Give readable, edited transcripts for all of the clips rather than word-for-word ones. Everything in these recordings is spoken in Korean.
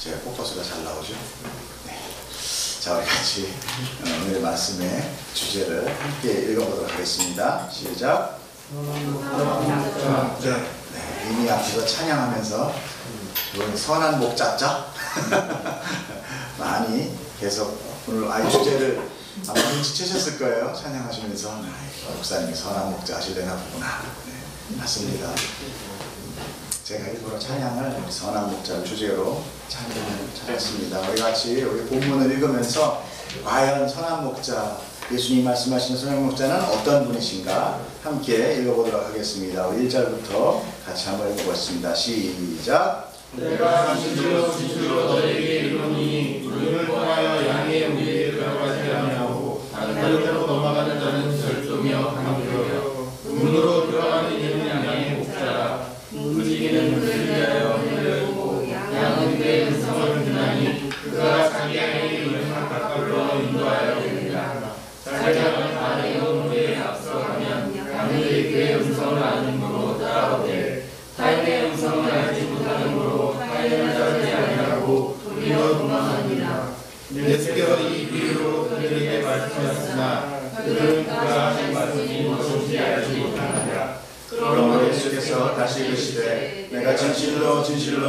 제가 포커스가 잘 나오죠? 네. 자, 우리 같이 오늘의 말씀의 주제를 함께 읽어보도록 하겠습니다. 시작. 네. 이미 앞에서 찬양하면서 선한 목자자 많이 계속 오늘 아이 주제를 아마 눈치채셨을 거예요. 찬양하시면서 목사님이 선한 목자 하시려나 보구나. 네, 맞습니다. 제가 일부러 찬양을 선한 목자를 주제로 찬양을 찾았습니다. 우리 같이 우리 본문을 읽으면서 과연 선한 목자, 예수님 말씀하시는 선한 목자는 어떤 분이신가 함께 읽어보도록 하겠습니다. 우리 1절부터 같이 한번 읽어보겠습니다. 시작. 내가 진실로 너에게 이르노니 문을 통하여 양의 우리를 들어가지 아니하고 다른 데로 넘어가는 자는 절도며 강도요 문으로 들어가는 이는 양의 목자라. 무지개는 그를 위하여 흘려주고 양은 그의 음성을 듣나니 그가 자기 양의 이름을 가까이로 인도하여 이르리라. 자기 양은 다른 문에 앞서가면 양들이 그의 음성을 아는므로 따라오되 타인의 음성을 알지 못하는므로 타인을 따르지 아니하고 도리어 도망하니라. 예수께서 이 비유로 그들에게 말씀하셨으나 그들은 그가 하신 말씀이 무엇인지 알지 못하니라. 그러므로 예수께서 다시 이르시되 내가 진실로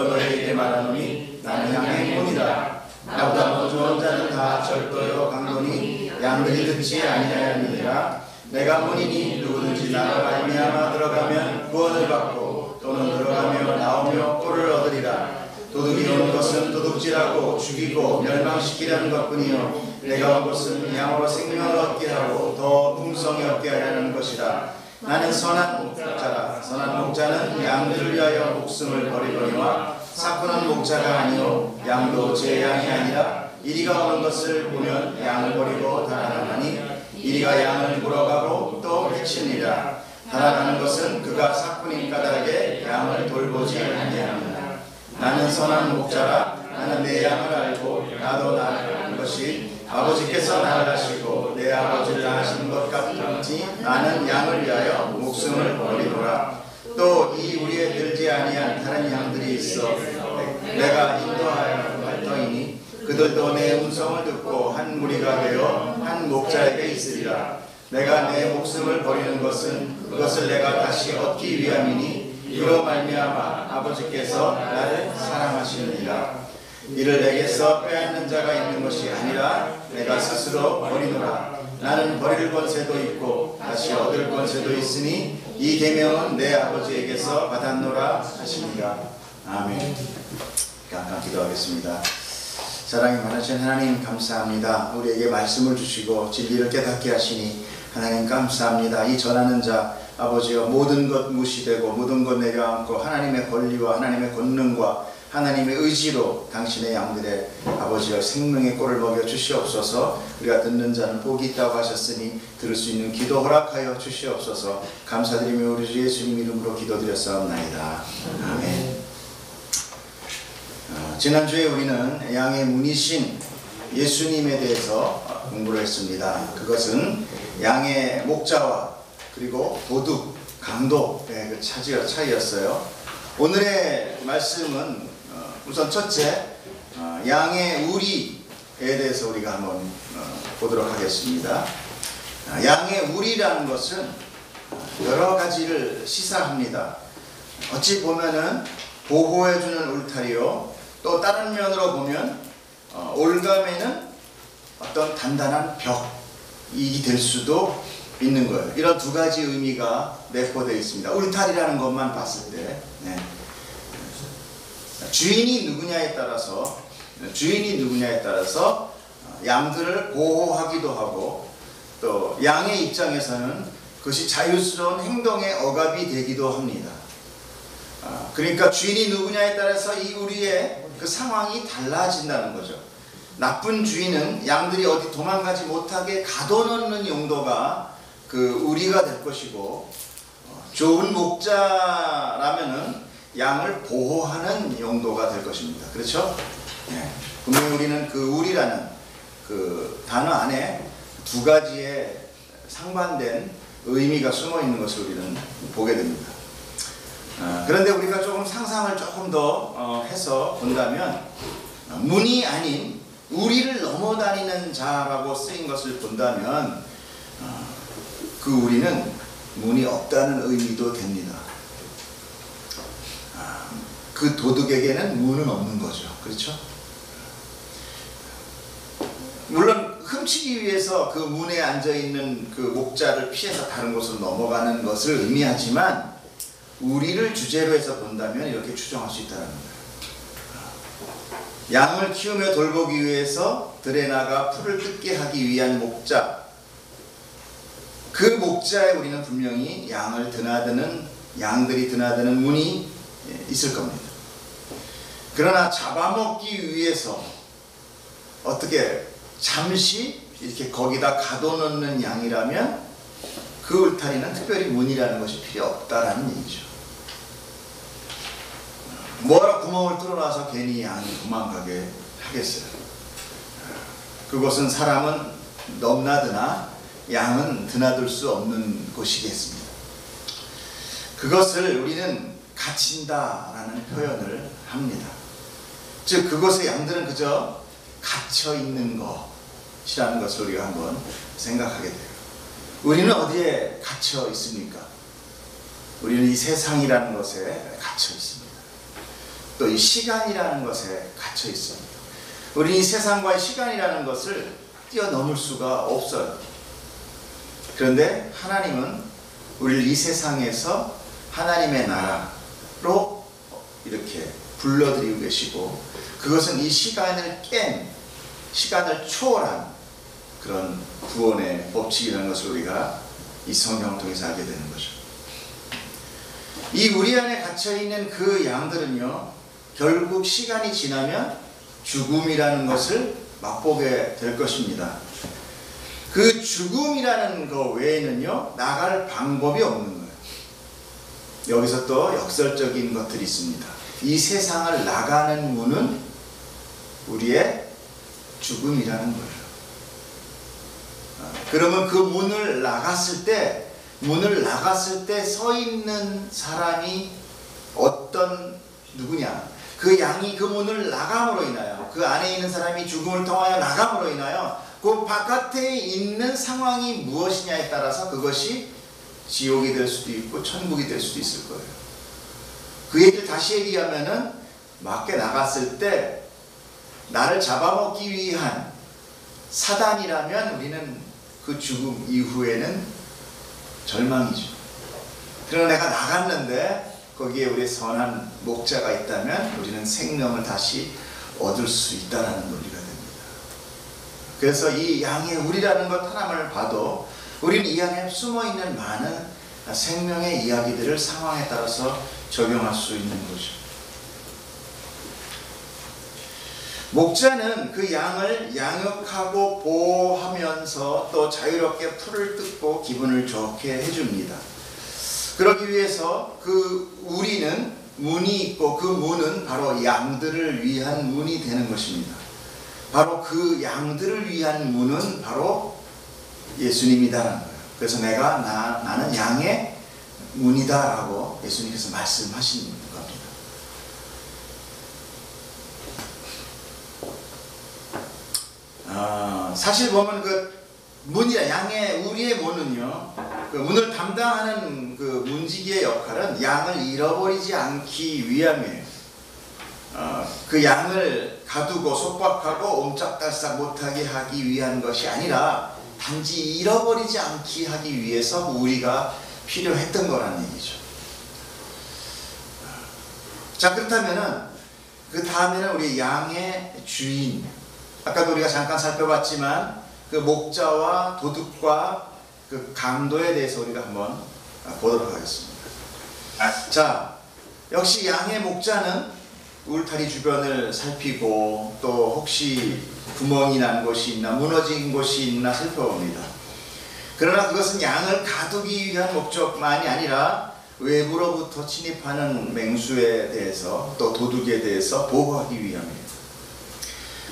너희에게 말하노니 나는 양의 문이다. 나보다 먼저 온 자는 다 절도요 강도니 양들이 듣지 아니하였느니라. 내가 문이니 누구든지 나로 말미암아 들어가면 구원을 받고 또는 들어가며 나오며 꼴을 얻으리라. 도둑이 온 것은 도둑질하고 죽이고 멸망시키려는 것뿐이요 내가 온 것은 양으로 생명을 얻게 하고 더 풍성히 얻게 하려는 것이라. 나는 선한 목자라. 선한 목자는 양들을 위하여 목숨을 버리거니와 사꾼은 목자가 아니요 양도 제 양이 아니라 이리가 오는 것을 보면 양을 버리고 달아나니 이리가 양을 물어가고 또 해치니라. 달아나는 것은 그가 사꾼인 까닭에 양을 돌보지 아니하느니라. 나는 선한 목자라. 나는 내 양을 알고 나도 나를 아는 것이 아버지께서 나를 하시고 내 아버지를 하시는 것 같은지 나는 양을 위하여 목숨을 버리노라. 또 이 우리에 들지 아니한 다른 양들이 있어 내가 인도하여 갈 터이니 그들도 내 음성을 듣고 한 무리가 되어 한 목자에게 있으리라. 내가 내 목숨을 버리는 것은 그것을 내가 다시 얻기 위함이니 이로 말미암아 아버지께서 나를 사랑하시느니라. 이를 내게서 빼앗는 자가 있는 것이 아니라 내가 스스로 버리노라. 나는 버릴 권세도 있고 다시 얻을 권세도 있으니 이 계명은 내 아버지에게서 받았노라 하십니다. 아멘. 잠깐 기도하겠습니다. 사랑이 많으신 하나님 감사합니다. 우리에게 말씀을 주시고 진리를 깨닫게 하시니 하나님 감사합니다. 이 전하는 자 아버지여 모든 것 무시되고 모든 것 내려앉고 하나님의 권리와 하나님의 권능과 하나님의 의지로 당신의 양들의 아버지여 생명의 꼴을 먹여 주시옵소서. 우리가 듣는 자는 복이 있다고 하셨으니 들을 수 있는 기도 허락하여 주시옵소서. 감사드리며 우리 주 예수님 이름으로 기도드렸사옵나이다. 아멘. 지난주에 우리는 양의 문이신 예수님에 대해서 공부를 했습니다. 그것은 양의 목자와 그리고 도둑, 강도의 그 차이였어요. 오늘의 말씀은 우선 첫째, 양의 우리에 대해서 우리가 한번 보도록 하겠습니다. 양의 우리라는 것은 여러 가지를 시사합니다. 어찌 보면은 보호해주는 울타리요, 또 다른 면으로 보면 올가매는 어떤 단단한 벽이 될 수도 있는 거예요. 이런 두 가지 의미가 내포되어 있습니다. 울타리라는 것만 봤을 때 주인이 누구냐에 따라서 양들을 보호하기도 하고 또 양의 입장에서는 그것이 자유스러운 행동의 억압이 되기도 합니다. 그러니까 주인이 누구냐에 따라서 이 우리의 그 상황이 달라진다는 거죠. 나쁜 주인은 양들이 어디 도망가지 못하게 가둬놓는 용도가 그 우리가 될 것이고, 좋은 목자라면은 양을 보호하는 용도가 될 것입니다. 그렇죠? 네. 분명히 우리는 그 우리라는 그 단어 안에 두 가지의 상반된 의미가 숨어 있는 것을 우리는 보게 됩니다. 그런데 우리가 조금 상상을 조금 더 해서 본다면 문이 아닌 우리를 넘어다니는 자라고 쓰인 것을 본다면 그 우리는 문이 없다는 의미도 됩니다. 그 도둑에게는 문은 없는 거죠. 그렇죠? 물론 훔치기 위해서 그 문에 앉아있는 그 목자를 피해서 다른 곳으로 넘어가는 것을 의미하지만 우리를 주제로 해서 본다면 이렇게 추정할 수 있다는 거예요. 양을 키우며 돌보기 위해서 들에 나가 풀을 뜯게 하기 위한 목자, 그 목자에 우리는 분명히 양들이 드나드는 문이 있을 겁니다. 그러나 잡아먹기 위해서 어떻게 잠시 이렇게 거기다 가둬놓는 양이라면 그 울타리는 특별히 문이라는 것이 필요 없다라는 얘기죠. 뭐하러 구멍을 뚫어놔서 괜히 양이 도망가게 하겠어요. 그곳은 사람은 넘나드나 양은 드나들 수 없는 곳이겠습니다. 그것을 우리는 갇힌다라는 표현을 합니다. 즉 그곳의 양들은 그저 갇혀있는 것이라는 것을 우리가 한번 생각하게 돼요. 우리는 어디에 갇혀 있습니까? 우리는 이 세상이라는 것에 갇혀 있습니다. 또 이 시간이라는 것에 갇혀 있습니다. 우리는 이 세상과의 시간이라는 것을 뛰어넘을 수가 없어요. 그런데 하나님은 우리를 이 세상에서 하나님의 나라로 이렇게 불러들이고 계시고, 그것은 이 시간을 깬, 시간을 초월한 그런 구원의 법칙이라는 것을 우리가 이 성경을 통해서 알게 되는 거죠. 이 우리 안에 갇혀있는 그 양들은요, 결국 시간이 지나면 죽음이라는 것을 맛보게 될 것입니다. 그 죽음이라는 것 외에는요, 나갈 방법이 없는 거예요. 여기서 또 역설적인 것들이 있습니다. 이 세상을 나가는 문은 우리의 죽음이라는 거예요. 그러면 그 문을 나갔을 때 서 있는 사람이 누구냐? 그 양이 그 문을 나감으로 인하여, 그 안에 있는 사람이 죽음을 통하여 나감으로 인하여 그 바깥에 있는 상황이 무엇이냐에 따라서 그것이 지옥이 될 수도 있고 천국이 될 수도 있을 거예요. 그 얘기를 다시 얘기하면은 밖에 나갔을 때 나를 잡아먹기 위한 사단이라면 우리는 그 죽음 이후에는 절망이죠. 그러나 내가 나갔는데 거기에 우리의 선한 목자가 있다면 우리는 생명을 다시 얻을 수 있다는 논리가 됩니다. 그래서 이 양의 우리라는 것 하나를 봐도 우리는 이 안에 숨어있는 많은 생명의 이야기들을 상황에 따라서 적용할 수 있는 거죠. 목자는 그 양을 양육하고 보호하면서 또 자유롭게 풀을 뜯고 기분을 좋게 해줍니다. 그러기 위해서 그 우리는 문이 있고 그 문은 바로 양들을 위한 문이 되는 것입니다. 바로 그 양들을 위한 문은 바로 예수님이다라는 거예요. 그래서 나는 양의 문이다라고 예수님께서 말씀하신 겁니다. 사실 보면 그 우리의 문은요, 그 문을 담당하는 그 문지기의 역할은 양을 잃어버리지 않기 위함이에요. 그 양을 가두고 속박하고 옴짝달싹 못하게 하기 위한 것이 아니라 단지 잃어버리지 않게 하기 위해서 우리가 필요했던 거라는 얘기죠. 자, 그렇다면은 그 다음에는 우리 양의 주인, 아까도 우리가 잠깐 살펴봤지만 그 목자와 도둑과 그 강도에 대해서 우리가 한번 보도록 하겠습니다. 자, 역시 양의 목자는 울타리 주변을 살피고 또 혹시 구멍이 난 곳이 있나 무너진 곳이 있나 살펴봅니다. 그러나 그것은 양을 가두기 위한 목적만이 아니라 외부로부터 침입하는 맹수에 대해서 또 도둑에 대해서 보호하기 위함이에요.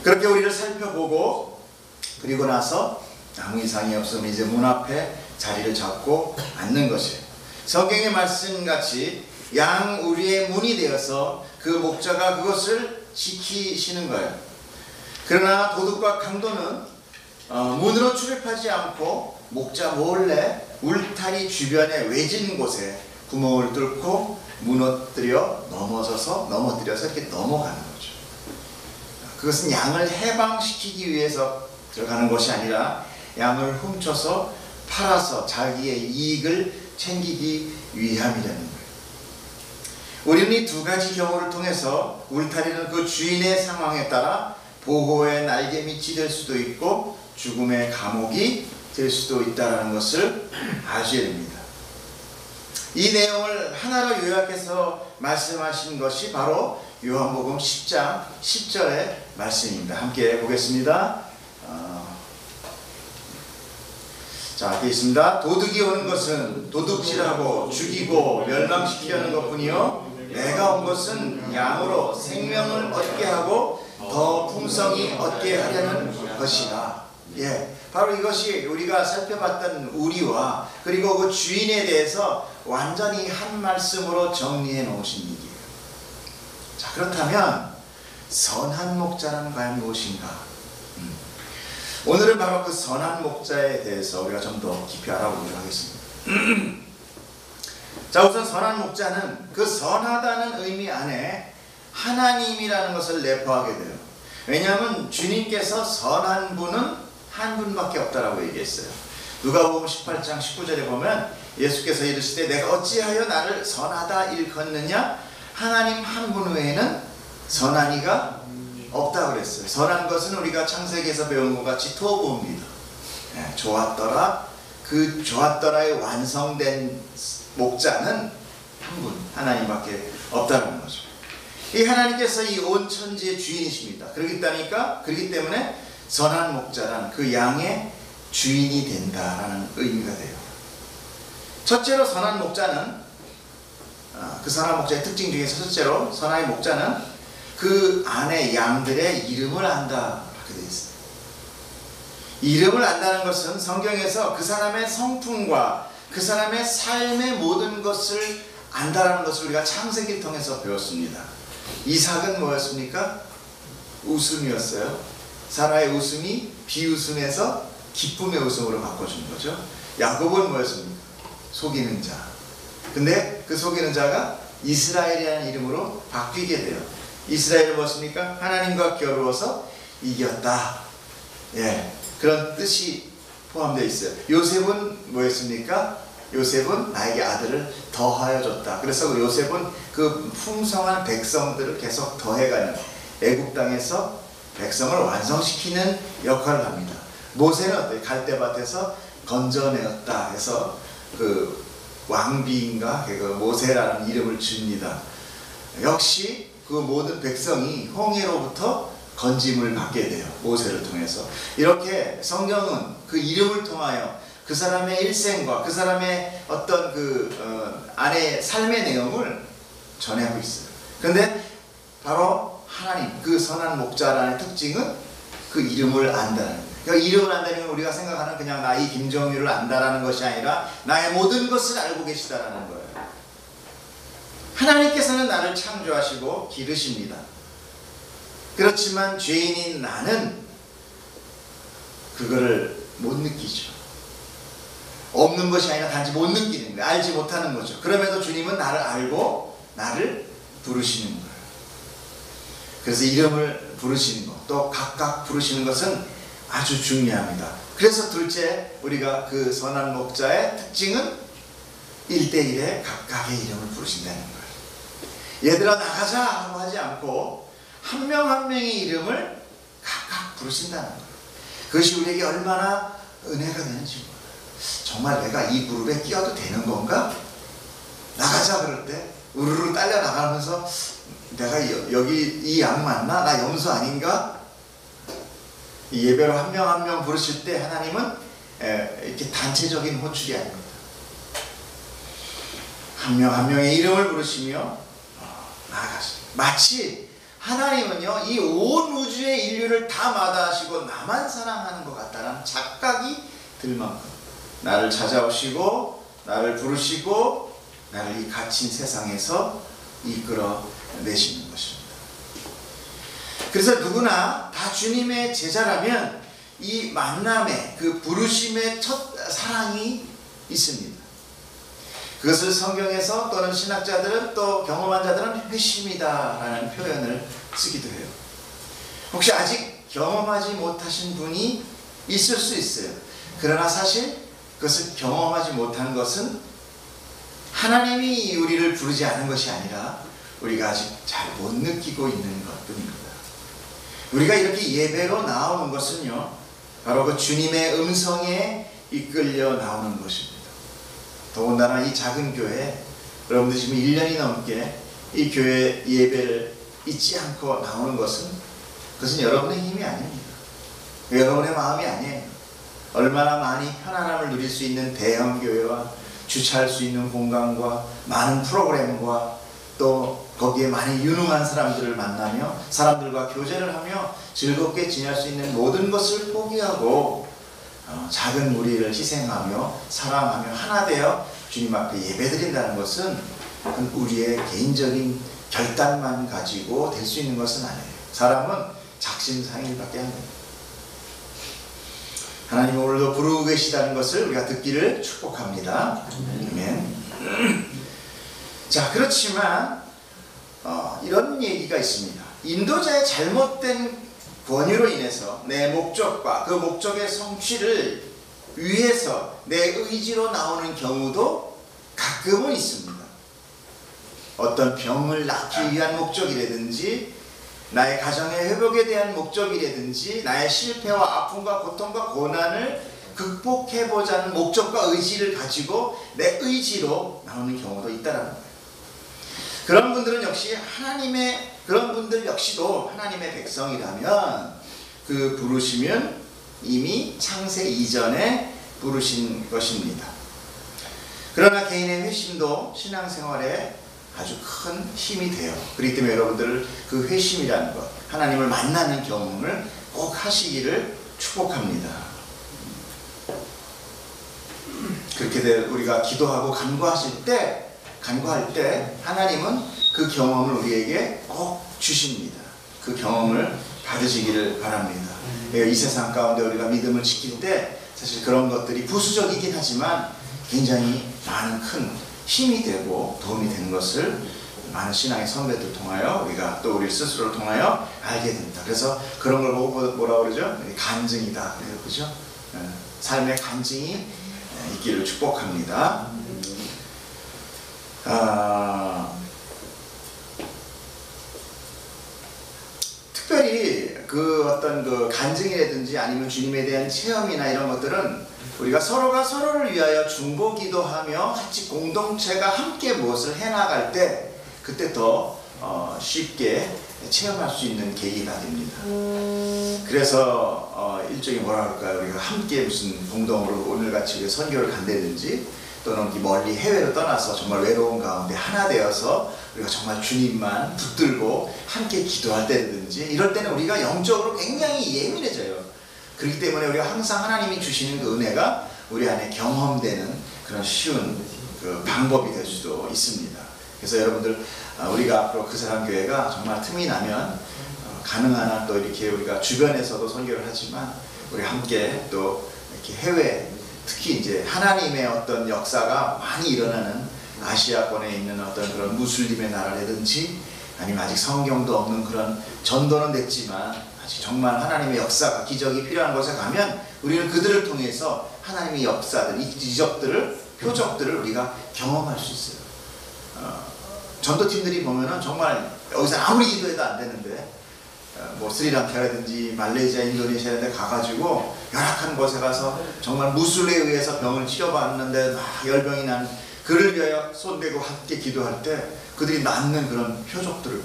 그렇게 우리를 살펴보고 그리고 나서 아무 이상이 없으면 이제 문 앞에 자리를 잡고 앉는 것이에요. 성경의 말씀같이 양 우리의 문이 되어서 그 목자가 그것을 지키시는 거예요. 그러나 도둑과 강도는 문으로 출입하지 않고 목자 몰래 울타리 주변의 외진 곳에 구멍을 뚫고 넘어뜨려서 이렇게 넘어가는 거죠. 그것은 양을 해방시키기 위해서 들어가는 것이 아니라 양을 훔쳐서 팔아서 자기의 이익을 챙기기 위함이라는 거예요. 우리는 이 두 가지 경우를 통해서 울타리는 그 주인의 상황에 따라 보호의 날개밑이 될 수도 있고 죽음의 감옥이 될 수도 있다는 것을 아셔야 됩니다. 이 내용을 하나로 요약해서 말씀하신 것이 바로 요한복음 10장 10절의 말씀입니다. 함께 보겠습니다. 자, 되어 있습니다. 도둑이 오는 것은 도둑질하고 죽이고 멸망시키려는 것뿐이요 내가 온 것은 양으로 생명을 얻게 하고 더 풍성히 얻게 하려는 것이라. 바로 이것이 우리가 살펴봤던 우리와 그리고 그 주인에 대해서 완전히 한 말씀으로 정리해 놓으신 얘기예요. 자, 그렇다면 선한 목자는 과연 무엇인가? 오늘은 바로 그 선한 목자에 대해서 우리가 좀 더 깊이 알아보도록 하겠습니다. 자, 우선 선한 목자는 그 선하다는 의미 안에 하나님이라는 것을 내포하게 돼요. 왜냐하면 주님께서 선한 분은 한 분밖에 없다라고 얘기했어요. 누가복음 18장 19절에 보면 예수께서 이르시되 내가 어찌하여 나를 선하다 일컫느냐? 하나님 한 분 외에는 선한 이가 없다고 그랬어요. 선한 것은 우리가 창세기에서 배운 것 같이 토부입니다. 좋았더라. 그 좋았더라에 완성된 목자는 한 분, 하나님밖에 없다는 거죠. 이 하나님께서 이 온 천지의 주인이십니다. 그렇기 때문에 선한 목자란 그 양의 주인이 된다라는 의미가 돼요. 첫째로 선한 목자는 그 선한 목자의 특징 중에서 첫째로 선한 목자는 그 안에 양들의 이름을 안다 이렇게 되어 있습니다. 이름을 안다는 것은 성경에서 그 사람의 성품과 그 사람의 삶의 모든 것을 안다라는 것을 우리가 창세기를 통해서 배웠습니다. 이삭은 뭐였습니까? 웃음이었어요. 사라의 웃음이 비웃음에서 기쁨의 웃음으로 바꿔준 거죠. 야곱은 뭐였습니까? 속이는 자. 근데 그 속이는 자가 이스라엘이라는 이름으로 바뀌게 돼요. 이스라엘은 무엇입니까? 하나님과 겨루어서 이겼다. 그런 뜻이 포함되어 있어요. 요셉은 뭐였습니까? 요셉은 나에게 아들을 더하여 줬다. 그래서 요셉은 그 풍성한 백성들을 계속 더해가는 애굽 땅에서 백성을 완성시키는 역할을 합니다. 모세는 어때요? 갈대밭에서 건져내었다 해서 그 왕비인가 그 모세라는 이름을 줍니다. 역시 그 모든 백성이 홍해로부터 건짐을 받게 돼요. 모세를 통해서. 이렇게 성경은 그 이름을 통하여 그 사람의 일생과 그 사람의 어떤 안에 삶의 내용을 전하고 있어요. 그런데 바로 하나님, 그 선한 목자라는 특징은 그 이름을 안다는 거예요. 그러니까 이름을 안다는 건 우리가 생각하는 그냥 나이 김정유를 안다라는 것이 아니라 나의 모든 것을 알고 계시다라는 거예요. 하나님께서는 나를 창조하시고 기르십니다. 그렇지만 죄인인 나는 그거를 못 느끼죠. 없는 것이 아니라 단지 못 느끼는 거예요. 알지 못하는 거죠. 그럼에도 주님은 나를 알고 나를 부르시는 거예요. 그래서 이름을 부르시는 것, 또 각각 부르시는 것은 아주 중요합니다. 그래서 둘째, 우리가 그 선한 목자의 특징은 1대1에 각각의 이름을 부르신다는 거예요. 얘들아 나가자 하고 하지 않고 한 명 한 명의 이름을 각각 부르신다는 거예요. 그것이 우리에게 얼마나 은혜가 되는지 몰라요. 정말 내가 이 그룹에 끼어도 되는 건가? 나가자 그럴 때 우르르 딸려 나가면서 내가 여기 이 양 맞나? 나 염소 아닌가? 이 예배로 한 명 한 명 부르실 때 하나님은 이렇게 단체적인 호출이 아닙니다. 한 명 한 명의 이름을 부르시며 나아가십니다. 마치 하나님은요 이 온 우주의 인류를 다 마다하시고 나만 사랑하는 것 같다는 착각이 들 만큼 나를 찾아오시고 나를 부르시고 나를 이 갇힌 세상에서 이끌어 내시는 것입니다. 그래서 누구나 다 다 주님의 제자라면 이 만남의 그 부르심의 첫 사랑이 있습니다. 그것을 성경에서 또는 신학자들은 또 경험한 자들은 회심이다라는 표현을 쓰기도 해요. 혹시 아직 경험하지 못하신 분이 있을 수 있어요. 그러나 사실 그것을 경험하지 못한 것은 하나님이 우리를 부르지 않은 것이 아니라 우리가 아직 잘 못 느끼고 있는 것뿐입니다. 우리가 이렇게 예배로 나오는 것은요, 바로 그 주님의 음성에 이끌려 나오는 것입니다. 더군다나 이 작은 교회, 여러분들 지금 1년이 넘게 이 교회 예배를 잊지 않고 나오는 것은 그것은 여러분의 힘이 아닙니다. 여러분의 마음이 아니에요. 얼마나 많이 편안함을 누릴 수 있는 대형 교회와 주차할 수 있는 공간과 많은 프로그램과 또 거기에 많이 유능한 사람들을 만나며 사람들과 교제를 하며 즐겁게 지낼 수 있는 모든 것을 포기하고 작은 무리를 희생하며 사랑하며 하나 되어 주님 앞에 예배드린다는 것은 우리의 개인적인 결단만 가지고 될 수 있는 것은 아니에요. 사람은 작심삼일밖에 안 됩니다. 하나님 오늘도 부르고 계시다는 것을 우리가 듣기를 축복합니다. 아멘. 자, 그렇지만 이런 얘기가 있습니다. 인도자의 잘못된 권유로 인해서 내 목적과 그 목적의 성취를 위해서 내 의지로 나오는 경우도 가끔은 있습니다. 어떤 병을 낫기 위한 목적이라든지 나의 가정의 회복에 대한 목적이라든지 나의 실패와 아픔과 고통과 고난을 극복해보자는 목적과 의지를 가지고 내 의지로 나오는 경우도 있다는 거예요. 그런 분들은 역시 그런 분들 역시도 하나님의 백성이라면 그 부르시면 이미 창세 이전에 부르신 것입니다. 그러나 개인의 회심도 신앙생활에 아주 큰 힘이 돼요. 그렇기 때문에 여러분들 그 회심이라는 것, 하나님을 만나는 경험을 꼭 하시기를 축복합니다. 그렇게 우리가 기도하고 간구할 때 하나님은 그 경험을 우리에게 꼭 주십니다. 그 경험을 받으시기를 바랍니다. 이 세상 가운데 우리가 믿음을 지킬 때 사실 그런 것들이 부수적이긴 하지만 굉장히 많은 큰 힘이 되고 도움이 되는 것을 많은 신앙의 선배들 통하여 우리가 또 우리 스스로를 통하여 알게 됩니다. 그래서 그런 걸 보고 뭐라고 그러죠? 간증이다. 그죠? 삶의 간증이 있기를 축복합니다. 특별히 그 어떤 그 간증이라든지 아니면 주님에 대한 체험이나 이런 것들은 우리가 서로가 서로를 위하여 중보기도하며 같이 공동체가 함께 무엇을 해나갈 때 그때 더 쉽게 체험할 수 있는 계기가 됩니다. 그래서 일종의 뭐라 그럴까요? 우리가 함께 무슨 공동으로 오늘같이 선교를 간다든지 또는 멀리 해외로 떠나서 정말 외로운 가운데 하나 되어서 우리가 정말 주님만 붙들고 함께 기도할 때든지 이럴 때는 우리가 영적으로 굉장히 예민해져요. 그렇기 때문에 우리가 항상 하나님이 주시는 그 은혜가 우리 안에 경험되는 그런 쉬운 그 방법이 될 수도 있습니다. 그래서 여러분들 우리가 앞으로 그 사람 교회가 정말 틈이 나면 가능한 한 또 이렇게 우리가 주변에서도 선교를 하지만 우리 함께 또 이렇게 해외 특히 이제 하나님의 어떤 역사가 많이 일어나는 아시아권에 있는 어떤 그런 무슬림의 나라라든지 아니면 아직 성경도 없는 그런 전도는 됐지만 아직 정말 하나님의 역사가 기적이 필요한 곳에 가면 우리는 그들을 통해서 하나님의 역사들, 이적들을 표적들을 우리가 경험할 수 있어요. 전도팀들이 보면은 정말 여기서 아무리 기도해도 안 되는데 뭐 스리랑카라든지 말레이시아, 인도네시아 이런 데 가가지고 열악한 곳에 가서 정말 무술에 의해서 병을 치료받는데 막 열병이 난 그를 위하여 손대고 함께 기도할 때 그들이 낫는 그런 표적들을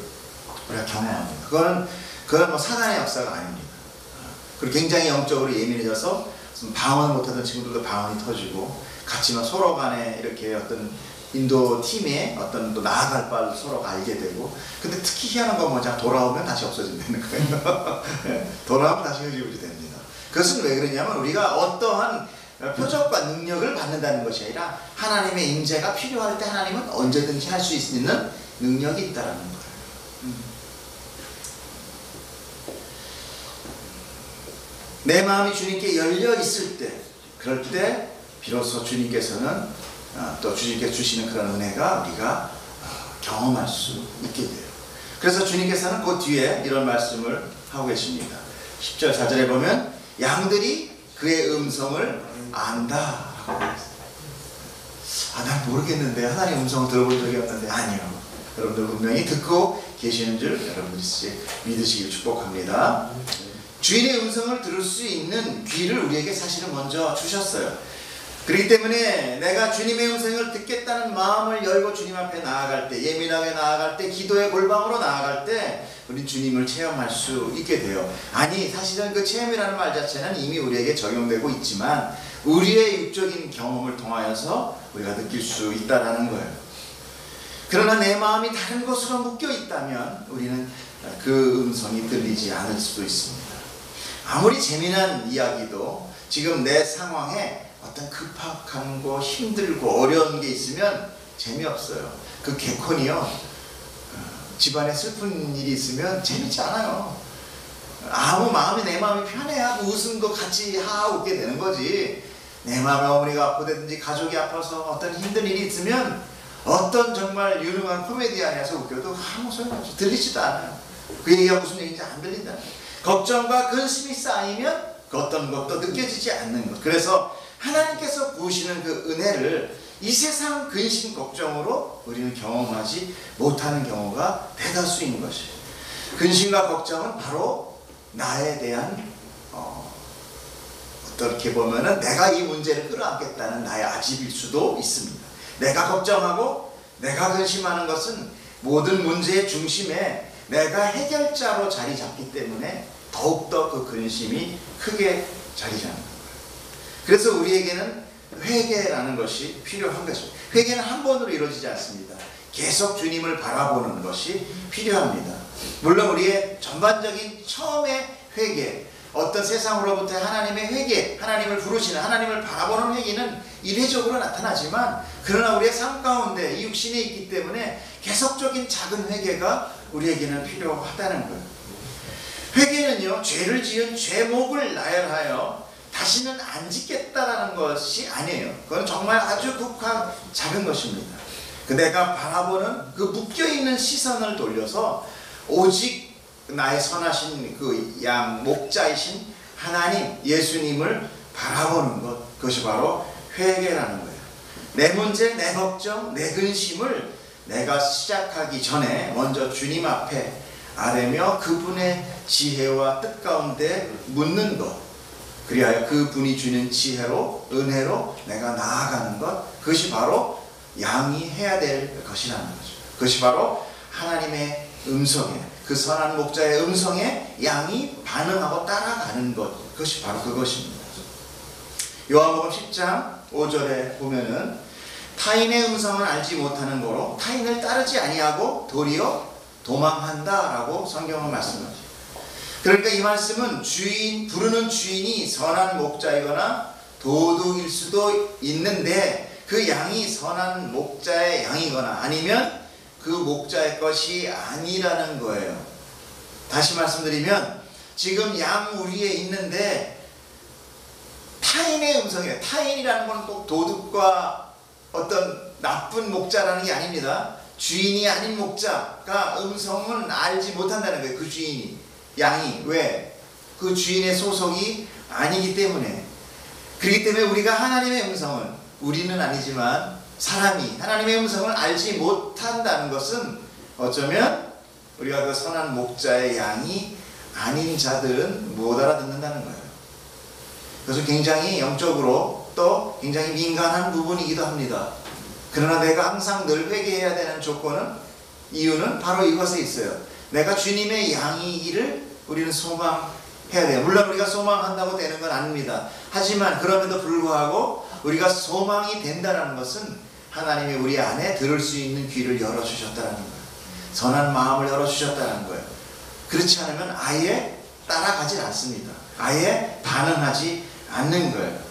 우리가 경험합니다. 그건 뭐 사단의 역사가 아닙니다. 그리고 굉장히 영적으로 예민해져서 방언을 못하던 친구들도 방언이 터지고 같이만 서로 간에 이렇게 어떤 인도 팀의 어떤 또 나아갈 바를 서로가 알게 되고 근데 특히 희한한 건 뭐냐 돌아오면 다시 없어진다는 거예요. 돌아오면 다시 흐지부지 됩니다. 그것은 왜 그러냐면 우리가 어떠한 표적과 능력을 받는다는 것이 아니라 하나님의 임재가 필요할 때 하나님은 언제든지 할 수 있는 능력이 있다는 거예요. 내 마음이 주님께 열려 있을 때, 그럴 때 비로소 주님께서는 또 주님께 주시는 그런 은혜가 우리가 경험할 수 있게 돼요. 그래서 주님께서는 그 뒤에 이런 말씀을 하고 계십니다. 10절 4절에 보면 양들이 그의 음성을 안다 라고 했어요. 난 모르겠는데, 하나님의 음성을 들어본 적이 없는데. 아니요, 여러분들 분명히 듣고 계시는 줄 여러분들이 믿으시길 축복합니다. 주인의 음성을 들을 수 있는 귀를 우리에게 사실은 먼저 주셨어요. 그렇기 때문에 내가 주님의 음성을 듣겠다는 마음을 열고 주님 앞에 나아갈 때, 예민하게 나아갈 때, 기도의 골방으로 나아갈 때 우리 주님을 체험할 수 있게 돼요. 아니, 사실은 그 체험이라는 말 자체는 이미 우리에게 적용되고 있지만 우리의 육적인 경험을 통하여서 우리가 느낄 수 있다는 거예요. 그러나 내 마음이 다른 곳으로 묶여 있다면 우리는 그 음성이 들리지 않을 수도 있습니다. 아무리 재미난 이야기도 지금 내 상황에 어떤 급박한 거, 힘들고 어려운 게 있으면 재미없어요. 그 개콘이요, 집안에 슬픈 일이 있으면 재밌지 않아요. 아무 마음이, 내 마음이 편해야 웃음도 같이 웃게 되는 거지. 내 마음에 어머니가 아프다든지 가족이 아파서 어떤 힘든 일이 있으면 어떤 정말 유능한 코미디언에서 웃겨도 아무 소용없어. 들리지도 않아요. 그 얘기가 무슨 얘기인지 안 들린다. 걱정과 근심이 쌓이면 그 어떤 것도 느껴지지 않는 것. 그래서 하나님께서 부으시는 그 은혜를 이 세상 근심 걱정으로 우리는 경험하지 못하는 경우가 대다수인 것이에요. 근심과 걱정은 바로 나에 대한 어떻게 보면은 내가 이 문제를 끌어안겠다는 나의 아집일 수도 있습니다. 내가 걱정하고 내가 근심하는 것은 모든 문제의 중심에 내가 해결자로 자리 잡기 때문에 더욱더 그 근심이 크게 자리 잡는 거예요. 그래서 우리에게는 회개라는 것이 필요한 것입니다. 회개는 한 번으로 이루어지지 않습니다. 계속 주님을 바라보는 것이 필요합니다. 물론 우리의 전반적인 처음의 회개, 어떤 세상으로부터 하나님의 회개, 하나님을 부르시는, 하나님을 바라보는 회개는 일회적으로 나타나지만, 그러나 우리의 삶 가운데 이 육신에 있기 때문에 계속적인 작은 회개가 우리에게는 필요하다는 거예요. 회개는요, 죄를 지은 죄목을 나열하여 다시는 안 짓겠다라는 것이 아니에요. 그건 정말 아주 국한 작은 것입니다. 내가 바라보는 그 묶여있는 시선을 돌려서 오직 나의 선하신 그 양 목자이신 하나님 예수님을 바라보는 것, 그것이 바로 회개라는 거예요. 내 문제, 내 걱정, 내 근심을 내가 시작하기 전에 먼저 주님 앞에 아뢰며 그분의 지혜와 뜻 가운데 묻는 것, 그리하여 그분이 주는 지혜로, 은혜로 내가 나아가는 것, 그것이 바로 양이 해야 될 것이라는 거죠. 그것이 바로 하나님의 음성에, 그 선한 목자의 음성에 양이 반응하고 따라가는 것, 그것이 바로 그것입니다. 요한복음 10장 5절에 보면은 타인의 음성을 알지 못하는 거로 타인을 따르지 아니하고 도리어 도망한다 라고 성경은 말씀하죠. 그러니까 이 말씀은 부르는 주인이 선한 목자이거나 도둑일 수도 있는데 그 양이 선한 목자의 양이거나 아니면 그 목자의 것이 아니라는 거예요. 다시 말씀드리면 지금 양 우리에 있는데 타인의 음성이에요. 타인이라는 건 꼭 도둑과 어떤 나쁜 목자라는 게 아닙니다. 주인이 아닌 목자가 음성은 알지 못한다는 거예요. 그 주인이, 양이. 왜? 그 주인의 소속이 아니기 때문에. 그렇기 때문에 우리가 하나님의 음성을, 우리는 아니지만 사람이 하나님의 음성을 알지 못한다는 것은 어쩌면 우리가 그 선한 목자의 양이 아닌 자들은 못 알아듣는다는 거예요. 그래서 굉장히 영적으로 또 굉장히 민감한 부분이기도 합니다. 그러나 내가 항상 늘 회개해야 되는 조건은, 이유는 바로 이것에 있어요. 내가 주님의 양이기를 우리는 소망해야 돼요. 물론 우리가 소망한다고 되는 건 아닙니다. 하지만 그럼에도 불구하고 우리가 소망이 된다는 것은 하나님이 우리 안에 들을 수 있는 귀를 열어주셨다는 거예요. 선한 마음을 열어주셨다는 거예요. 그렇지 않으면 아예 따라가질 않습니다. 아예 반응하지 않는 거예요.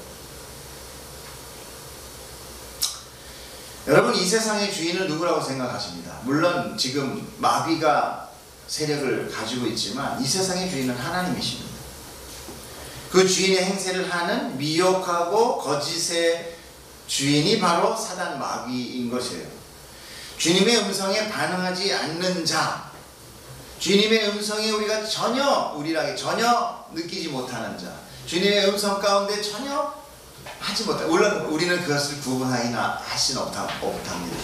여러분, 이 세상의 주인은 누구라고 생각하십니다? 물론 지금 마귀가 세력을 가지고 있지만 이 세상의 주인은 하나님이십니다. 그 주인의 행세를 하는 미혹하고 거짓의 주인이 바로 사단 마귀인 것이에요. 주님의 음성에 반응하지 않는 자, 주님의 음성에 우리가 전혀 느끼지 못하는 자, 주님의 음성 가운데 전혀 하지 못합니다. 물론 우리는 그것을 구분하기나 하진 못합니다.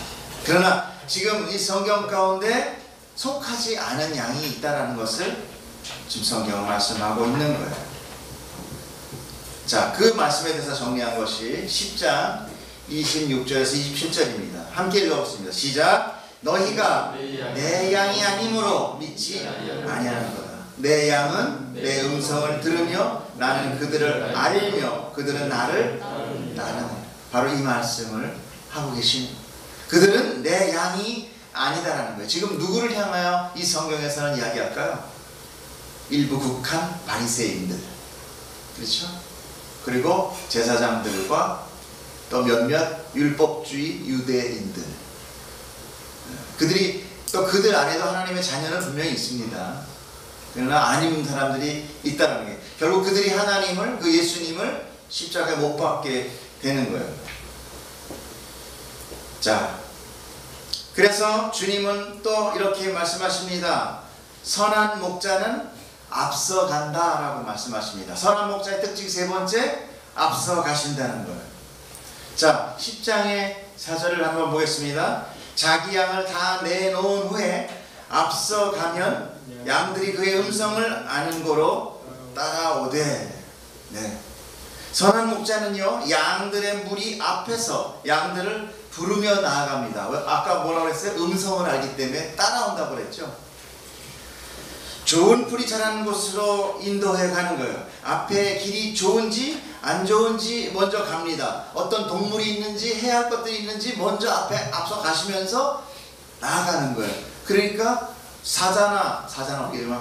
그러나 지금 이 성경 가운데 속하지 않은 양이 있다는 것을 지금 성경은 말씀하고 있는 거예요. 자, 그 말씀에 대해서 정리한 것이 10장 26절에서 27절입니다. 함께 읽어보겠습니다. 시작. 너희가 내 양이 아니므로 믿지 아니하는 거다. 내 양은 내 음성을 들으며 나는 그들을 알며 그들은 나를 따르네. 바로 이 말씀을 하고 계신, 그들은 내 양이 아니다라는 거예요. 지금 누구를 향하여 이 성경에서는 이야기할까요? 일부 국한 바리새인들, 그렇죠? 그리고 제사장들과 또 몇몇 율법주의 유대인들, 그들 안에도 하나님의 자녀는 분명히 있습니다. 그러나 아닌 사람들이 있다는 게, 결국 그들이 하나님을, 그 예수님을 십자가에 못 박게 되는 거예요. 자, 그래서 주님은 또 이렇게 말씀하십니다. 선한 목자는 앞서간다 라고 말씀하십니다. 선한 목자의 특징 세 번째, 앞서가신다는 거예요. 자, 10장의 4절을 한번 보겠습니다. 자기 양을 다 내놓은 후에 앞서가면 양들이 그의 음성을 아는 거로 따라오되. 네. 선한 목자는요, 양들의 무리 앞에서 양들을 부르며 나아갑니다. 아까 뭐라고 그랬어요? 음성을 알기 때문에 따라온다고 그랬죠. 좋은 풀이 자라는 곳으로 인도해 가는 거예요. 앞에 길이 좋은지 안 좋은지 먼저 갑니다. 어떤 동물이 있는지 해야 할 것들이 있는지 먼저 앞서 가시면서 나아가는 거예요. 그러니까 사자나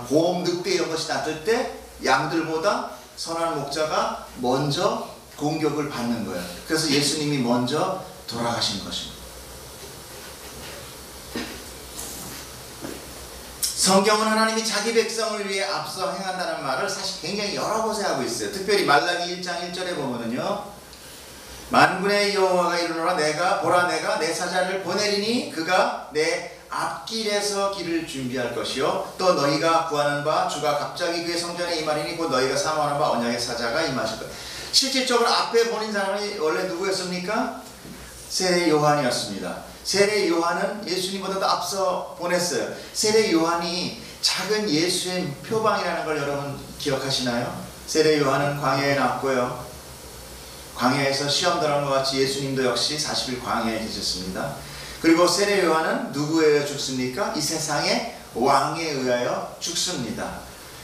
곰, 늑대 이런 것이 낯을 때 양들보다 선한 목자가 먼저 공격을 받는 거예요. 그래서 예수님이 먼저 돌아가신 것입니다. 성경은 하나님이 자기 백성을 위해 앞서 행한다는 말을 사실 굉장히 여러 곳에 하고 있어요. 특별히 말라기 1장 1절에 보면은요, 만군의 여호와가 이르노라 내가 내 사자를 보내리니 그가 내 앞길에서 길을 준비할 것이요 또 너희가 구하는 바 주가 갑자기 그의 성전에 임하리니 곧 너희가 사모하는 바 언약의 사자가 임하실 거예요. 실질적으로 앞에 보낸 사람이 원래 누구였습니까? 세례 요한이었습니다. 세례 요한은 예수님보다도 앞서 보냈어요. 세례 요한이 작은 예수의 표방이라는 걸 여러분 기억하시나요? 세례 요한은 광야에 났고요, 광야에서 시험 들어간 것 같이 예수님도 역시 40일 광야에 계셨습니다. 그리고 세례 요한은 누구에 의해 죽습니까? 이 세상의 왕에 의하여 죽습니다.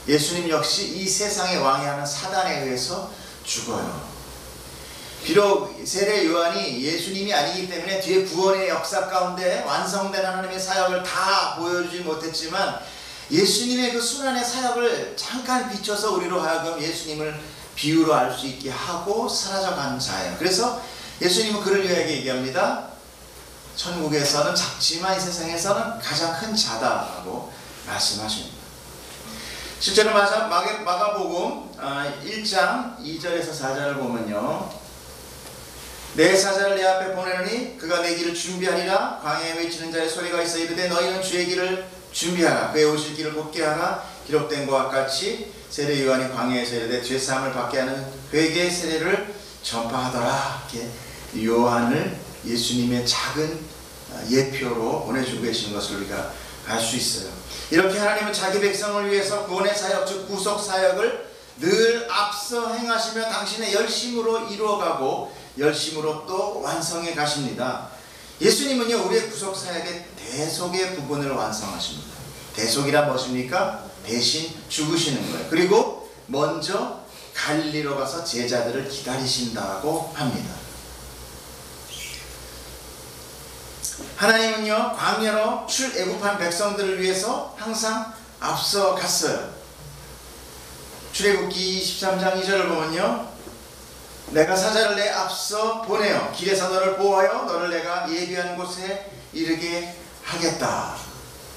예수님 역시 이 세상의 왕이 하는 사단에 의해서 죽어요. 비록 세례 요한이 예수님이 아니기 때문에 뒤에 구원의 역사 가운데 완성된 하나님의 사역을 다 보여주지 못했지만 예수님의 그 순환의 사역을 잠깐 비춰서 우리로 하여금 예수님을 비유로 알 수 있게 하고 사라져간 자예요. 그래서 예수님은 그를 위하여 얘기합니다. 천국에서는 작지만 이 세상에서는 가장 큰 자다라고 말씀하십니다. 실제로 마가복음 1장 2절에서 4절을 보면요, 내 사자를 내 앞에 보내느니 그가 내 길을 준비하리라. 광야에 외치는 자의 소리가 있어 이르되 너희는 주의 길을 준비하라. 그의 오실 길을 곧게 하라. 기록된 것과 같이 세례 요한이 광야에서 이르되 죄사함을 받게 하는 회개의 세례를 전파하더라. 이렇게 요한을 예수님의 작은 예표로 보내주고 계신 것을 우리가 알 수 있어요. 이렇게 하나님은 자기 백성을 위해서 구원의 사역, 즉 구속 사역을 늘 앞서 행하시며 당신의 열심으로 이루어가고 열심으로 또 완성해 가십니다. 예수님은요, 우리의 구속 사역의 대속의 부분을 완성하십니다. 대속이란 무엇입니까? 대신 죽으시는 거예요. 그리고 먼저 갈릴리로 가서 제자들을 기다리신다고 합니다. 하나님은요, 광야로 출애굽한 백성들을 위해서 항상 앞서 갔어요. 출애굽기 23장 2절을 보면요, 내가 사자를 내 앞서 보내어 길에서 너를 보호하여 너를 내가 예비한 곳에 이르게 하겠다.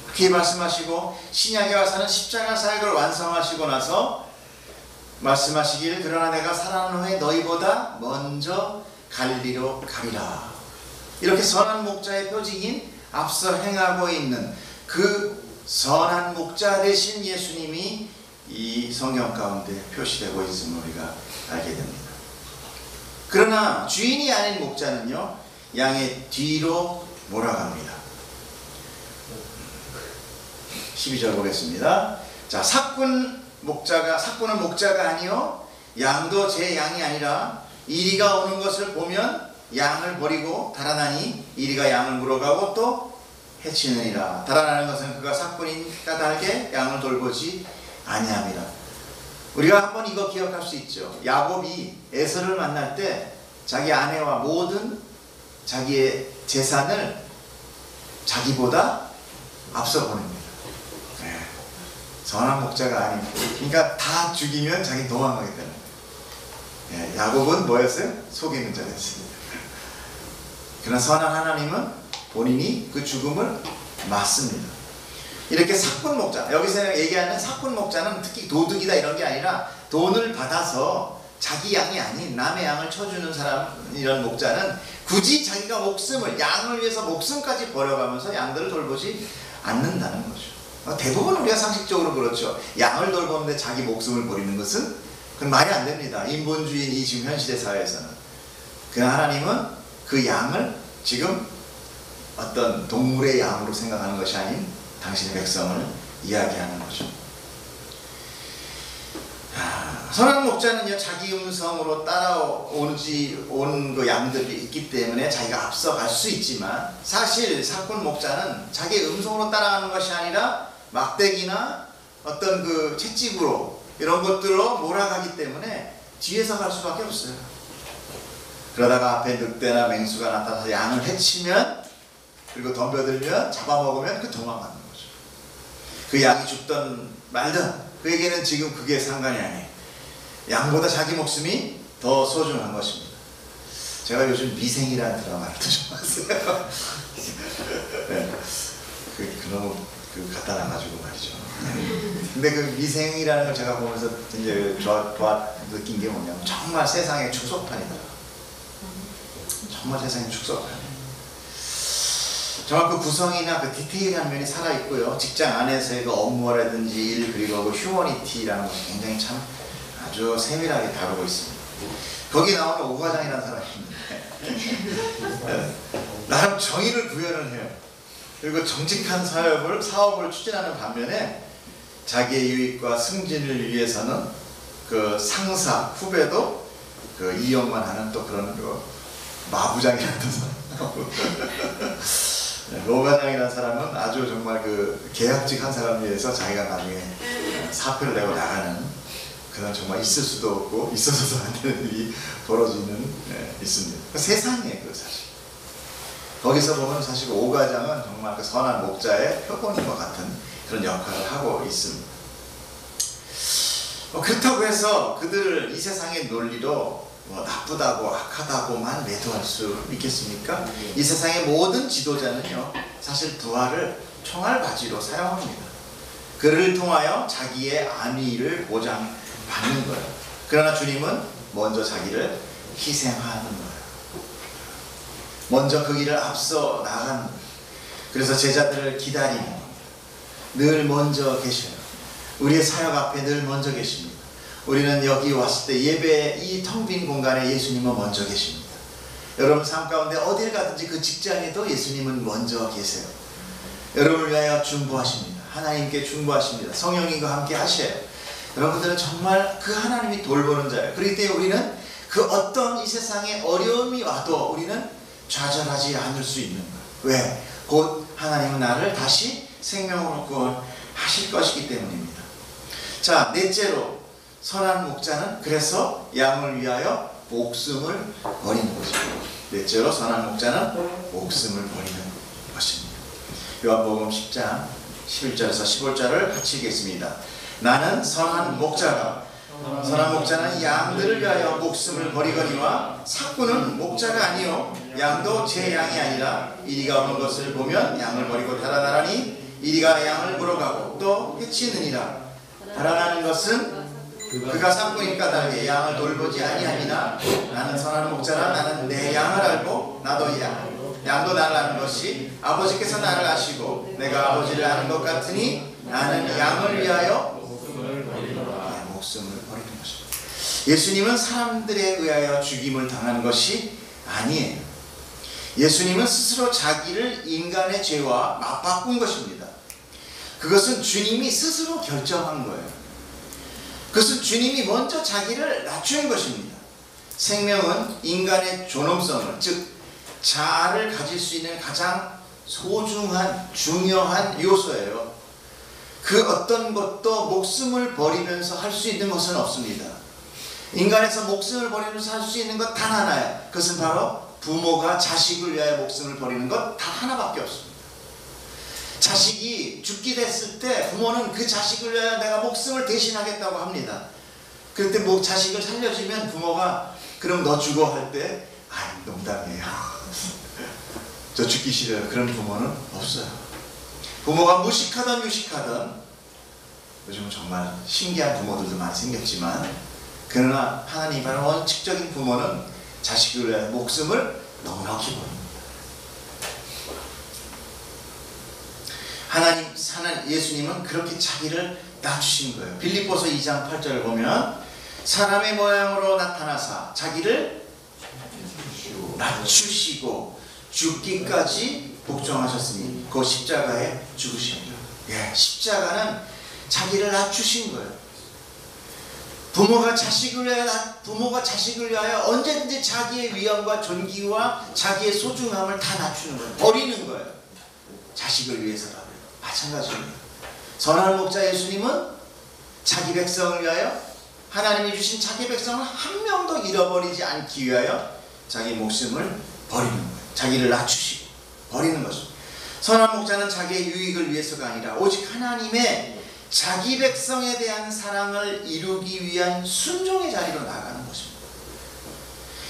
그렇게 말씀하시고 신약에 와서는 십자가 사역을 완성하시고 나서 말씀하시길 그러나 내가 살아난 후에 너희보다 먼저 갈릴리로 가리라. 이렇게 선한 목자의 표징인 앞서 행하고 있는 그 선한 목자 되신 예수님이 이 성경 가운데 표시되고 있음을 우리가 알게 됩니다. 그러나 주인이 아닌 목자는요, 양의 뒤로 몰아갑니다. 12절 보겠습니다. 자, 삭군은 목자가 아니요 양도 제 양이 아니라 이리가 오는 것을 보면 양을 버리고 달아나니 이리가 양을 물어가고 또 해치느니라. 달아나는 것은 그가 삭군인 까닭에 양을 돌보지 아니함이라. 우리가 한번 이거 기억할 수 있죠. 야곱이 에서를 만날 때 자기 아내와 모든 자기의 재산을 자기보다 앞서 보냅니다. 네. 선한 목자가 아닙니다. 그러니까 다 죽이면 자기 도망가겠다는 거예요. 네. 야곱은 뭐였어요? 속이는 자였습니다. 그러나 선한 하나님은 본인이 그 죽음을 맞습니다. 이렇게 삭군 목자, 여기서 얘기하는 삭군 목자는 특히 도둑이다 이런 게 아니라 돈을 받아서 자기 양이 아닌 남의 양을 쳐주는 사람, 이런 목자는 굳이 자기가 목숨을, 양을 위해서 목숨까지 버려가면서 양들을 돌보지 않는다는 거죠. 대부분 우리가 상식적으로 그렇죠. 양을 돌보는데 자기 목숨을 버리는 것은 그건 말이 안 됩니다. 인본주의 이 지금 현시대 사회에서는. 그러나 하나님은 그 양을 지금 어떤 동물의 양으로 생각하는 것이 아닌 당신의 백성을 이야기하는 거죠. 선한 목자는요, 자기 음성으로 따라온 그 양들이 있기 때문에 자기가 앞서갈 수 있지만, 사실 삭군 목자는 자기 음성으로 따라가는 것이 아니라 막대기나 어떤 그 채찍으로 이런 것들로 몰아가기 때문에 뒤에서 갈 수밖에 없어요. 그러다가 앞에 늑대나 맹수가 나타나서 양을 해치면, 그리고 덤벼들면, 잡아먹으면 그 도망가는 거죠. 그 양이 죽든 말든 그에게는 지금 그게 상관이 아니에요. 양보다 자기 목숨이 더 소중한 것입니다. 제가 요즘 미생이라는 드라마를 좀 봤어요. 네. 너무 갖다 놔가지고 말이죠. 근데 그 미생이라는 걸 제가 보면서 이제 느낀 게 뭐냐면, 정말 세상의 축소판이더라. 정말 세상의 축소판. 정말 그 구성이나 그 디테일한 면이 살아있고요. 직장 안에서의 그 업무라든지 일, 그리고 그 휴머니티라는 것이 굉장히 참 아주 세밀하게 다루고 있습니다. 거기 나오는 오과장이라는 사람이 있는데 나름 정의를 구현을 해요. 그리고 정직한 사업을 추진하는 반면에 자기의 유익과 승진을 위해서는 그 상사, 후배도 그 이용만 하는 또 그런 그 마부장이라는 사람. 오과장이라는 사람은 아주 정말 그 계약직 한 사람에 의해서 자기가 나중에 사표를 내고 나가는, 그런 정말 있을 수도 없고 있어서도 안 되는 일이 벌어지는 있습니다. 세상이에요, 그 사실. 거기서 보면 사실 오과장은 정말 그 선한 목자의 표본인 것 같은 그런 역할을 하고 있습니다. 그렇다고 해서 그들을 이 세상의 논리로 나쁘다고 악하다고만 매도할 수 있겠습니까? 이 세상의 모든 지도자는요, 사실 부활을 총알바지로 사용합니다. 그를 통하여 자기의 안위를 보장받는 거예요. 그러나 주님은 먼저 자기를 희생하는 거예요. 먼저 그 길을 앞서 나가는 거예요. 그래서 제자들을 기다리는 겁니다. 늘 먼저 계셔요. 우리의 사역 앞에 늘 먼저 계십니다. 우리는 여기 왔을 때 예배 이 텅 빈 공간에 예수님은 먼저 계십니다. 여러분 삶 가운데 어딜 가든지 그 직장에도 예수님은 먼저 계세요. 여러분을 위하여 중보하십니다. 하나님께 중보하십니다. 성령님과 함께 하셔요. 여러분들은 정말 그 하나님이 돌보는 자예요. 그렇기 때문에 우리는 그 어떤 이 세상에 어려움이 와도 우리는 좌절하지 않을 수 있는 거예요. 왜? 곧 하나님은 나를 다시 생명으로 구원하실 것이기 때문입니다. 자, 넷째로 선한 목자는 그래서 양을 위하여 목숨을 버리는 것입니다. 넷째로 선한 목자는 목숨을 버리는 것입니다. 요한복음 10장 11절에서 15절을 같이 읽겠습니다. 나는 선한 목자가, 선한 목자는 양들을 위하여 목숨을 버리거니와 삭군은 목자가 아니요 양도 제 양이 아니라 이리가 오는 것을 보면 양을 버리고 달아나라니 이리가 양을 물어가고 또 해치느니라. 달아나는 것은 그가 산꾼인 까닭에 양을 돌보지 아니함이나 나는 선한 목자라 나는 내 양을 알고 나도 양도 나를 아는 것이 아버지께서 나를 아시고 내가 아버지를 아는 것 같으니 나는 양을 위하여 목숨을 버리는 것입니다. 예수님은 사람들에 의하여 죽임을 당한 것이 아니에요. 예수님은 스스로 자기를 인간의 죄와 맞바꾼 것입니다. 그것은 주님이 스스로 결정한 거예요. 그것은 주님이 먼저 자기를 낮춘 것입니다. 생명은 인간의 존엄성을, 즉 자아를 가질 수 있는 가장 소중한 중요한 요소예요. 그 어떤 것도 목숨을 버리면서 할 수 있는 것은 없습니다. 인간에서 목숨을 버리면서 할 수 있는 것 단 하나예요. 그것은 바로 부모가 자식을 위하여 목숨을 버리는 것 단 하나밖에 없습니다. 자식이 죽게 됐을 때 부모는 그 자식을 위하여 내가 목숨을 대신하겠다고 합니다. 그럴 때 자식을 살려주면 부모가 그럼 너 죽어 할 때 농담이에요. 저 죽기 싫어요. 그런 부모는 없어요. 부모가 무식하든 유식하든, 요즘은 정말 신기한 부모들도 많이 생겼지만, 그러나 하나님 바로 원칙적인 부모는 자식을 위하여 목숨을 넉넉히 버립니다. 예수님은 그렇게 자기를 낮추신 거예요. 빌립보서 2장 8절을 보면 사람의 모양으로 나타나사 자기를 낮추시고 죽기까지 복종하셨으니 그 십자가에 죽으십니다. 십자가는 자기를 낮추신 거예요. 부모가 자식을 위하여 언제든지 자기의 위엄과 존귀와 자기의 소중함을 다 낮추는 거예요. 버리는 거예요. 자식을 위해서라고요. 마찬가지입니다. 선한 목자 예수님은 자기 백성을 위하여, 하나님이 주신 자기 백성을 한 명도 잃어버리지 않기 위하여 자기 목숨을 버리는 거예요. 자기를 낮추시고 버리는 것입니다. 선한 목자는 자기의 유익을 위해서가 아니라 오직 하나님의 자기 백성에 대한 사랑을 이루기 위한 순종의 자리로 나아가는 것입니다.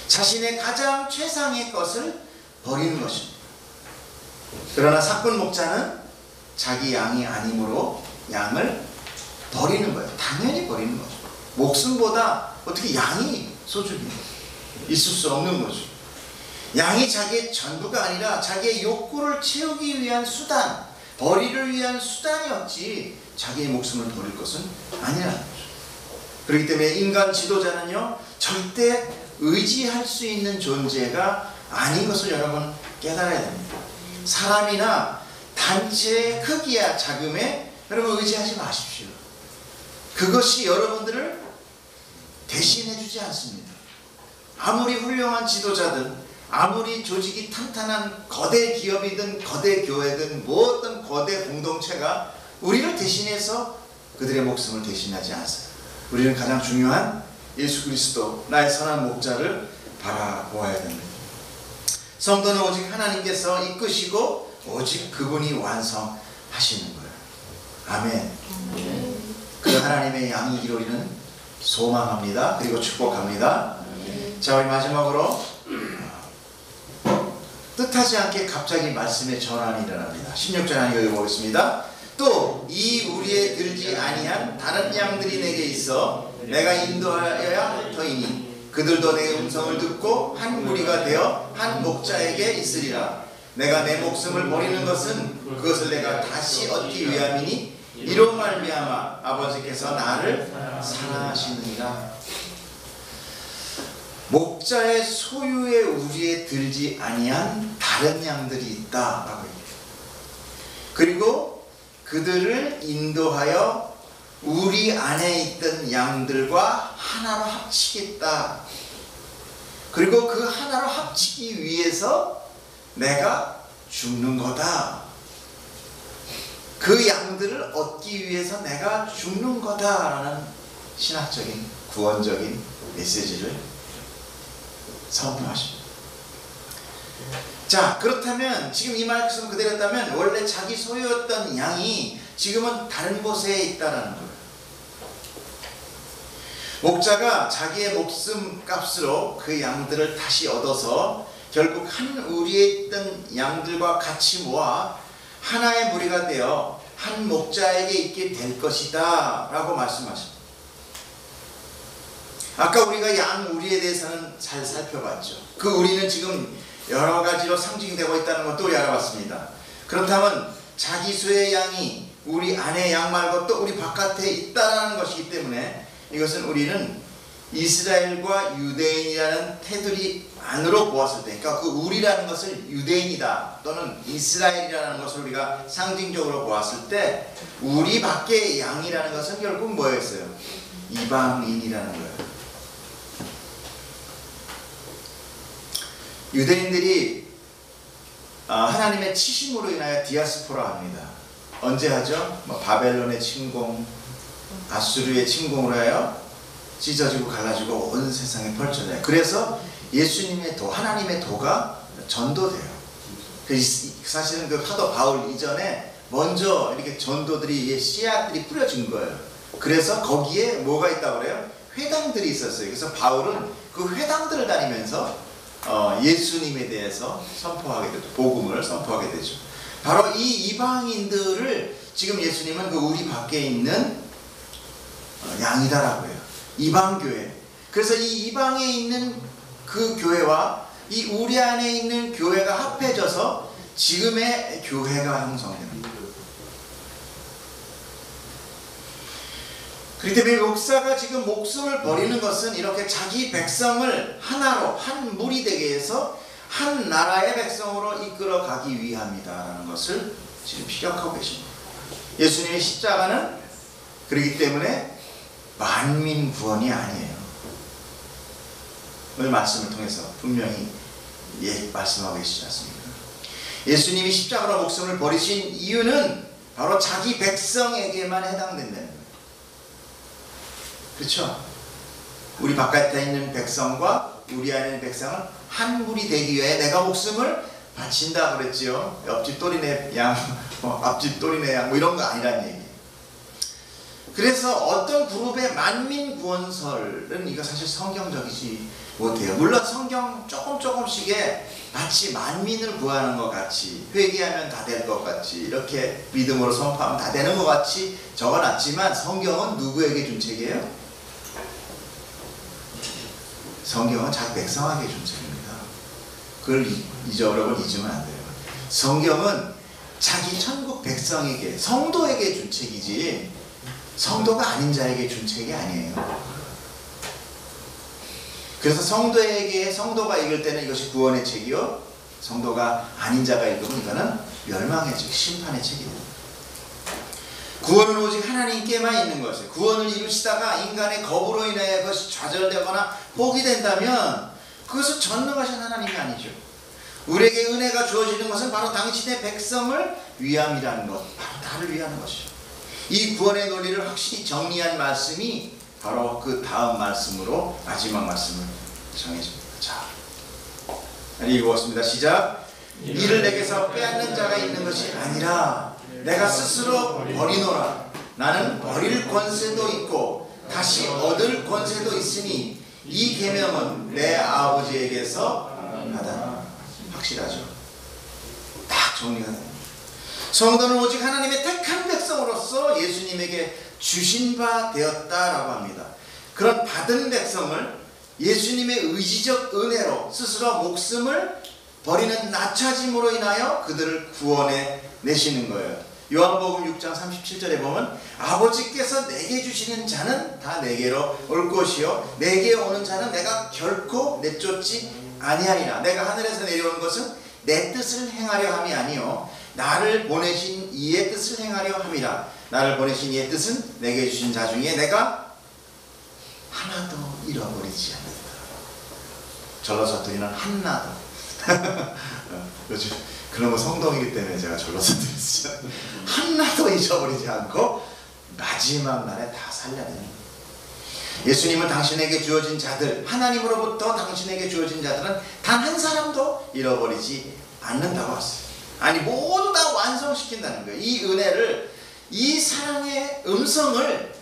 자신의 가장 최상의 것을 버리는 것입니다. 그러나 사꾼 목자는 자기 양이 아니므로 양을 버리는 거예요. 당연히 버리는 거죠. 목숨보다 어떻게 양이 소중히 있을 수 없는 거죠. 양이 자기의 전부가 아니라 자기의 욕구를 채우기 위한 수단, 벌이를 위한 수단이었지 자기의 목숨을 버릴 것은 아니라는 거죠. 그렇기 때문에 인간 지도자는요, 절대 의지할 수 있는 존재가 아닌 것을 여러분 깨달아야 됩니다. 사람이나 단체의 크기야 자금에 여러분 의지하지 마십시오. 그것이 여러분들을 대신해 주지 않습니다. 아무리 훌륭한 지도자든, 아무리 조직이 탄탄한 거대 기업이든 거대 교회든 무엇든 거대 공동체가 우리를 대신해서 그들의 목숨을 대신하지 않습니다. 우리는 가장 중요한 예수 그리스도, 나의 선한 목자를 바라보아야 됩니다. 성도는 오직 하나님께서 이끄시고 오직 그분이 완성하시는 거예요. 아멘. 그 하나님의 양이기를 우리는 소망합니다. 그리고 축복합니다. 자, 우리 마지막으로 뜻하지 않게 갑자기 말씀의 전환이 일어납니다. 16절 하나 읽어보겠습니다. 또 이 우리에 들지 아니한 다른 양들이 내게 있어 내가 인도하여야 터이니 그들도 내 음성을 듣고 한 무리가 되어 한 목자에게 있으리라. 내가 내 목숨을 버리는 것은 그것을 내가 다시 얻기 위함이니 이로 말미암아 아버지께서 나를 사랑하시느니라. 목자의 소유의 우리에 들지 아니한 다른 양들이 있다라고 얘기해요. 그리고 그들을 인도하여 우리 안에 있던 양들과 하나로 합치겠다. 그리고 그 하나로 합치기 위해서 내가 죽는 거다. 그 양들을 얻기 위해서 내가 죽는 거다라는 신학적인 구원적인 메시지를 선포하십니다. 자, 그렇다면 지금 이 말씀 그대로였다면 원래 자기 소유였던 양이 지금은 다른 곳에 있다라는 거예요. 목자가 자기의 목숨 값으로 그 양들을 다시 얻어서 결국 한 우리에 있던 양들과 같이 모아 하나의 무리가 되어 한 목자에게 있게 될 것이다 라고 말씀하십니다. 아까 우리가 양 우리에 대해서는 잘 살펴봤죠. 그 우리는 지금 여러 가지로 상징되고 있다는 것도 우리 알아봤습니다. 그렇다면 자기 수의 양이 우리 안에 양 말고 또 우리 바깥에 있다는 것이기 때문에 이것은 우리는 이스라엘과 유대인이라는 테두리 안으로 보았을 때, 그러니까 그 우리라는 것을 유대인이다 또는 이스라엘이라는 것을 우리가 상징적으로 보았을 때 우리 밖의 양이라는 것은 결국 뭐였어요? 이방인이라는 거예요. 유대인들이 하나님의 치심으로 인하여 디아스포라 합니다. 언제 하죠? 바벨론의 침공, 아수르의 침공으로 하여 찢어지고 갈라지고 온 세상에 펼쳐져요. 그래서 예수님의 도, 하나님의 도가 전도돼요. 사실은 그 사도 바울 이전에 먼저 이렇게 전도들이, 씨앗들이 뿌려진 거예요. 그래서 거기에 뭐가 있다고 그래요? 회당들이 있었어요. 그래서 바울은 그 회당들을 다니면서 예수님에 대해서 선포하게 되죠. 복음을 선포하게 되죠. 바로 이 이방인들을 지금 예수님은 그 우리 밖에 있는 양이다라고 해요. 이방교회. 그래서 이 이방에 있는 그 교회와 이 우리 안에 있는 교회가 합해져서 지금의 교회가 형성됩니다. 그렇기 때문에 목사가 지금 목숨을 버리는 것은 이렇게 자기 백성을 하나로 한 무리 되게 해서 한 나라의 백성으로 이끌어 가기 위함이다라는 것을 지금 피력하고 계십니다. 예수님의 십자가는 그렇기 때문에 만민 구원이 아니에요. 오늘 말씀을 통해서 분명히 말씀하고 계시지 않습니까? 예수님이 십자가로 목숨을 버리신 이유는 바로 자기 백성에게만 해당된다는 거예요. 그렇죠? 우리 바깥에 있는 백성과 우리 안에 있는 백성은 한 무리 되기 위해 내가 목숨을 바친다 그랬지요. 옆집 또리네 양, 앞집 또리네 양, 이런 거 아니란 얘기예요. 그래서 어떤 그룹의 만민 구원설은 이거 사실 성경적이지 못해요. 물론 성경 조금씩에 마치 만민을 구하는 것 같이, 회개하면 다 될 것 같이, 이렇게 믿음으로 선포하면 다 되는 것 같이 적어놨지만 성경은 누구에게 준 책이에요? 성경은 자기 백성에게 준 책입니다. 그걸 여러분 잊으면 안 돼요. 성경은 자기 천국 백성에게, 성도에게 준 책이지 성도가 아닌 자에게 준 책이 아니에요. 그래서 성도가 읽을 때는 이것이 구원의 책이요, 성도가 아닌 자가 읽으면 이거는 멸망의 책, 심판의 책입니다. 구원은 오직 하나님께만 있는 것이에요. 구원을 이루시다가 인간의 겁으로 인해 그것이 좌절되거나 포기된다면 그것은 전능하신 하나님이 아니죠. 우리에게 은혜가 주어지는 것은 바로 당신의 백성을 위함이라는 것, 바로 나를 위하는 것이죠. 이 구원의 논리를 확실히 정리한 말씀이 바로 그 다음 말씀으로 마지막 말씀을 정해집니다. 자, 읽어보겠습니다. 시작. 이를 내게서 빼앗는 자가 있는 것이 아니라 내가 스스로 버리노라. 나는 버릴 권세도 있고 다시 얻을 권세도 있으니 이 계명은 내 아버지에게서 받았노라. 확실하죠? 딱 정리가 됩니다. 성도는 오직 하나님의 택한 백성으로서 예수님에게 주신 바 되었다라고 합니다. 그런 받은 백성을 예수님의 의지적 은혜로 스스로 목숨을 버리는 낮춰짐으로 인하여 그들을 구원해 내시는 거예요. 요한복음 6장 37절에 보면 아버지께서 내게 주시는 자는 다 내게로 올 것이요 내게 오는 자는 내가 결코 내쫓지 아니하리라. 내가 하늘에서 내려온 것은 내 뜻을 행하려 함이 아니요 나를 보내신 이의 뜻을 행하려 함이라. 나를 보내신 이의 뜻은 내게 주신 자 중에 내가 하나도 잃어버리지 않는다. 절로 사투리는 한나도. 요즘 그런 거 성동이기 때문에 제가 절로 사투리했어요. 한나도 잊어버리지 않고 마지막 날에 다 살려내는. 예수님은 당신에게 주어진 자들, 하나님으로부터 당신에게 주어진 자들은 단 한 사람도 잃어버리지 않는다고 했어요. 아니 모두 다 완성시킨다는 거예요. 이 은혜를, 이 사랑의 음성을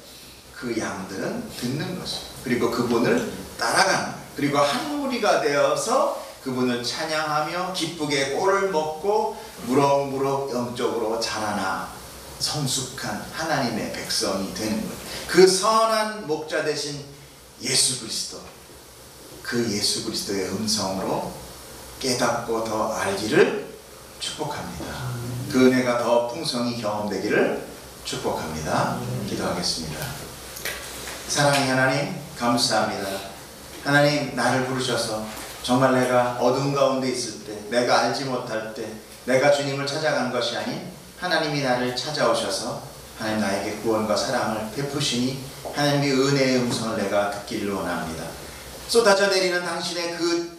그 양들은 듣는 것이에요. 그리고 그분을 따라가는 거예요. 그리고 한 무리가 되어서 그분을 찬양하며 기쁘게 꼴을 먹고 무럭무럭 영적으로 자라나 성숙한 하나님의 백성이 되는 거예요. 그 선한 목자 되신 예수 그리스도, 그 예수 그리스도의 음성으로 깨닫고 더 알기를 축복합니다. 그 은혜가 더 풍성히 경험되기를 축복합니다. 기도하겠습니다. 사랑의 하나님, 감사합니다. 하나님, 나를 부르셔서 정말 내가 어둠 가운데 있을 때, 내가 알지 못할 때, 내가 주님을 찾아간 것이 아닌 하나님이 나를 찾아오셔서 하나님 나에게 구원과 사랑을 베푸시니 하나님의 은혜의 음성을 내가 듣기를 원합니다. 쏟아져 내리는 당신의 그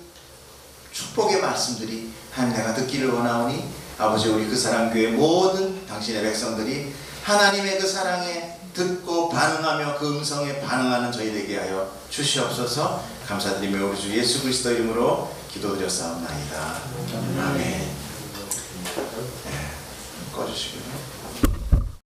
축복의 말씀들이 하나님 내가 듣기를 원하오니 아버지, 우리 그 사랑교회 모든 당신의 백성들이 하나님의 그 사랑에 듣고 반응하며 그 음성에 반응하는 저희 되게 하여 주시옵소서. 감사드리며 우리 주 예수 그리스도 이름으로 기도드렸사옵나이다. 아멘. 네, 꺼주시고요.